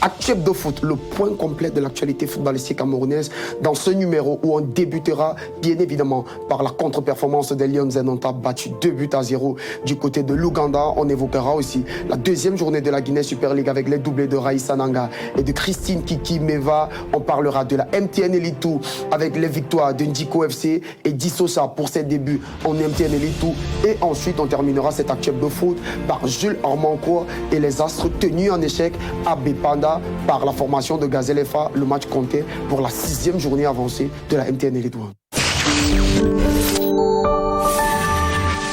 Actuel de foot, le point complet de l'actualité footballistique camerounaise dans ce numéro où on débutera bien évidemment par la contre-performance des Lions indomptables battus 2-0 du côté de l'Ouganda. On évoquera aussi la deuxième journée de la Guinée Super League avec les doublés de Raïssa Nanga et de Christine Kiki Meva. On parlera de la MTN Elite 2 avec les victoires de Ndiko FC et d'Issosa pour ses débuts en MTN Elite 2. Et ensuite, on terminera cet actuel de foot par Jules Armancourt et les Astres tenus en échec à Bépanda par la formation de Gazelle FA. Le match comptait pour la 6e journée avancée de la MTN Elite 1.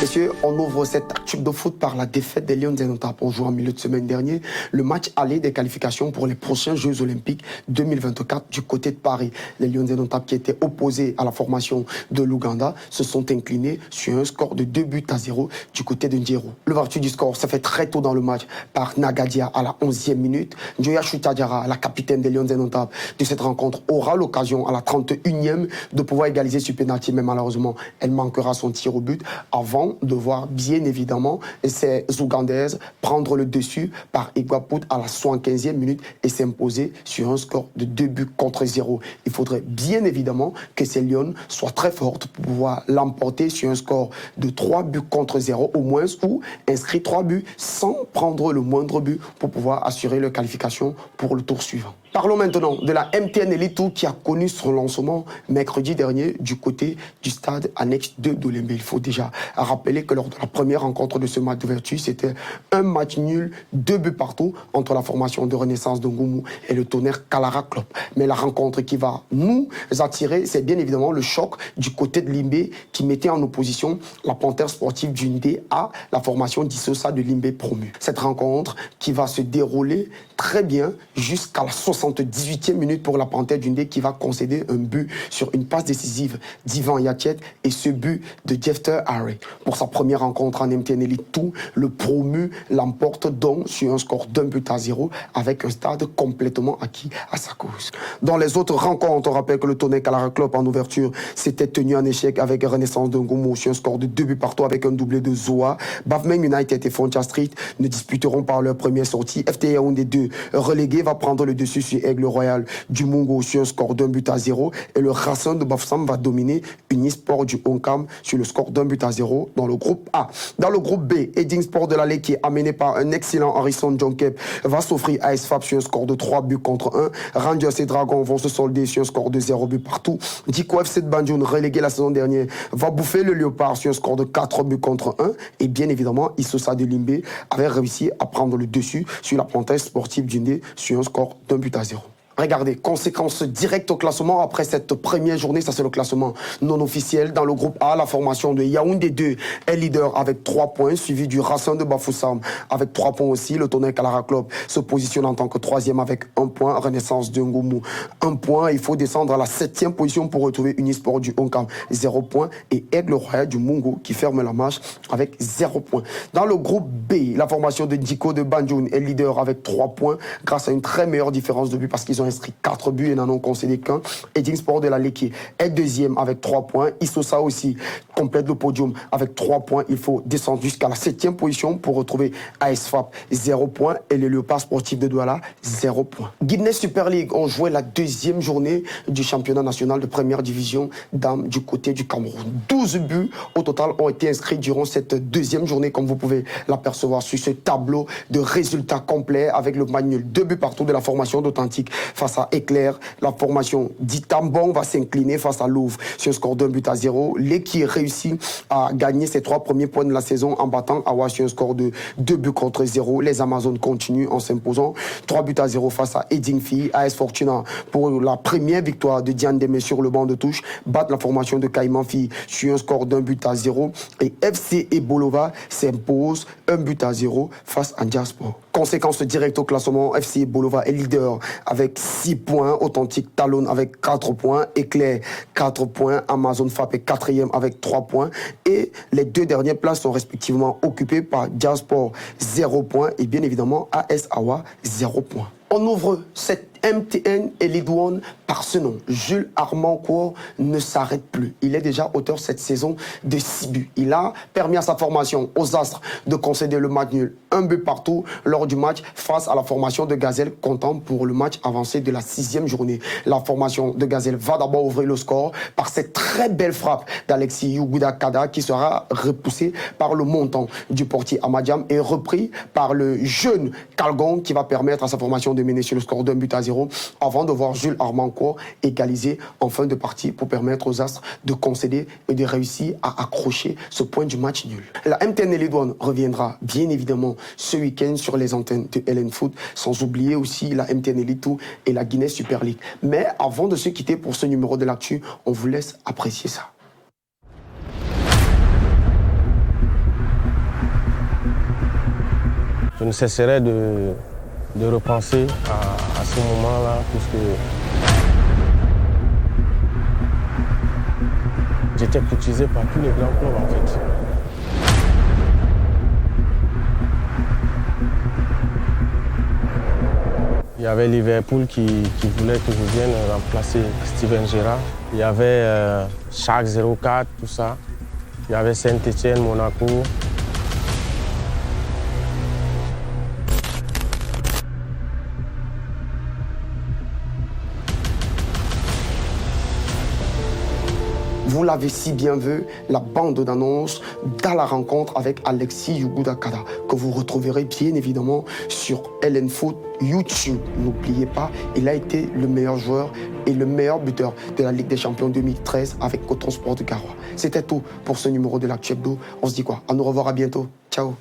Messieurs, on ouvre cette tube de foot par la défaite des Lions indomptables. On joue en milieu de semaine dernier le match aller des qualifications pour les prochains Jeux Olympiques 2024 du côté de Paris. Les Lions indomptables qui étaient opposés à la formation de l'Ouganda se sont inclinés sur un score de 2-0 du côté de Ndjero. L'ouverture du score s'est fait très tôt dans le match par Nagadia à la 11e minute. Njoya Chutadjara, la capitaine des Lions indomptables de cette rencontre, aura l'occasion à la 31e de pouvoir égaliser sur pénalty, mais malheureusement, elle manquera son tir au but avant de voir bien évidemment ces Ougandaises prendre le dessus par Iguapout à la 75e minute et s'imposer sur un score de 2-0. Il faudrait bien évidemment que ces Lions soient très fortes pour pouvoir l'emporter sur un score de 3-0 au moins, ou inscrire 3 buts sans prendre le moindre but pour pouvoir assurer leur qualification pour le tour suivant. Parlons maintenant de la MTN Elite 2 qui a connu son lancement mercredi dernier du côté du stade annexe 2 d'Olembe. Il faut déjà rappeler que lors de la première rencontre de ce match d'ouverture, c'était un match nul, 2 buts partout entre la formation de Renaissance de Ngoumou et le Tonnerre Kalara Club. Mais la rencontre qui va nous attirer, c'est bien évidemment le choc du côté de Limbé qui mettait en opposition la Panthère sportive du Ndé à la formation d'Issosa de Limbé promu. Cette rencontre qui va se dérouler très bien jusqu'à la 78e minute pour la Panthère du Ndé qui va concéder un but sur une passe décisive d'Ivan Yachet et ce but de Jefter Harry. Pour sa première rencontre en MTN Elite 2, le promu l'emporte donc sur un score d'1-0 avec un stade complètement acquis à sa cause. Dans les autres rencontres, on rappelle que le Tonnerre Kalara Club en ouverture s'était tenu en échec avec Renaissance de Ngoumou sur un score de 2 buts partout avec un doublé de Zoa. Bafmeng United et Frontier Street ne disputeront pas leur première sortie. FT Yaoundé 2 relégué va prendre le dessus sur Aigle Royal du Mungo sur un score d'1-0 et le Racing de Bafoussam va dominer Unisport du Onkam sur le score d'1-0 dans le groupe A. Dans le groupe B, Eding Sport de la Lake qui est amené par un excellent Harrison Jonkep va s'offrir à SFAP sur un score de 3 buts contre 1. Rangers et Dragons vont se solder sur un score de 0 buts partout. Diko FC de Banjoun, relégué la saison dernière, va bouffer le Léopard sur un score de 4 buts contre 1. Et bien évidemment, Issosa de Limbé avait réussi à prendre le dessus sur la Panthère sportive du Ndé sur un score d'1-0. Regardez, conséquence directe au classement après cette première journée, ça c'est le classement non officiel. Dans le groupe A, la formation de Yaoundé 2 est leader avec 3 points, suivi du Racing de Bafoussam avec 3 points aussi. Le Tonnerre Kalara Club se positionne en tant que 3e avec 1 point. Renaissance de Ngoumou, 1 point. Il faut descendre à la 7e position pour retrouver Unisport du Onkam, 0 point. Et Aigle Royal du Mungo qui ferme la marche avec 0 point. Dans le groupe B, la formation de Diko de Banjoun est leader avec 3 points grâce à une très meilleure différence de but parce qu'ils ont inscrit 4 buts et n'en ont concédé qu'un. Eding Sport de la Leke est 2e avec 3 points. Issosa aussi complète le podium avec 3 points. Il faut descendre jusqu'à la 7e position pour retrouver ASFAP, 0 points. Et les Léopards sportifs de Douala, 0 points. Guinée Super League ont joué la 2e journée du championnat national de première division dames du côté du Cameroun. 12 buts au total ont été inscrits durant cette 2e journée, comme vous pouvez l'apercevoir sur ce tableau de résultats complets avec le match nul. 2 buts partout de la formation d'Authentique face à Éclair. La formation d'Itambon va s'incliner face à Louvre sur un score d'1-0. L'Eki réussit à gagner ses 3 premiers points de la saison en battant Awa sur un score de 2-0. Les Amazones continuent en s'imposant 3-0 face à Edingfi. AS Fortuna pour la première victoire de Diane Demé sur le banc de touche battent la formation de Caïmanfi sur un score d'1-0. Et FC Ebolova s'impose 1-0 face à Diaspora. Conséquence directe au classement, FC Bolova est leader avec 6 points, Authentique Talon avec 4 points, Éclair 4 points, Amazon FAP est 4e avec 3 points et les 2 dernières places sont respectivement occupées par Diasport 0 points et bien évidemment AS Awa 0 points. On ouvre cette MTN et Lidouane par ce nom. Jules Armand Cour ne s'arrête plus. Il est déjà auteur cette saison de 6 buts. Il a permis à sa formation, aux Astres, de concéder le match nul. 1 but partout lors du match face à la formation de Gazelle, comptant pour le match avancé de la 6e journée. La formation de Gazelle va d'abord ouvrir le score par cette très belle frappe d'Alexis Yuguda Kada qui sera repoussé par le montant du portier Amadjam et repris par le jeune Kalgon qui va permettre à sa formation de mener sur le score d'1 but à 0 avant de voir Jules Armand Cour égaliser en fin de partie pour permettre aux Astres de concéder et de réussir à accrocher ce point du match nul. La MTN et Lidouane reviendra bien évidemment ce week-end sur les antennes de LN Foot, sans oublier aussi la MTN Elite et la Guinness Super League. Mais avant de se quitter pour ce numéro de l'actu, on vous laisse apprécier ça. Je ne cesserai de repenser à ce moment-là, puisque j'étais courtisé par tous les grands clubs en fait. Il y avait Liverpool qui voulait que je vienne remplacer Steven Gerrard. Il y avait Schalke 04, tout ça. Il y avait Saint-Etienne, Monaco. Vous l'avez si bien vu, la bande d'annonce dans la rencontre avec Alexis Yuguda Kada, que vous retrouverez bien évidemment sur LN Foot YouTube. N'oubliez pas, il a été le meilleur joueur et le meilleur buteur de la Ligue des Champions 2013 avec Coton Sport de Garoua. C'était tout pour ce numéro de l'Actu Hebdo. On se dit quoi? À nous revoir, à bientôt. Ciao.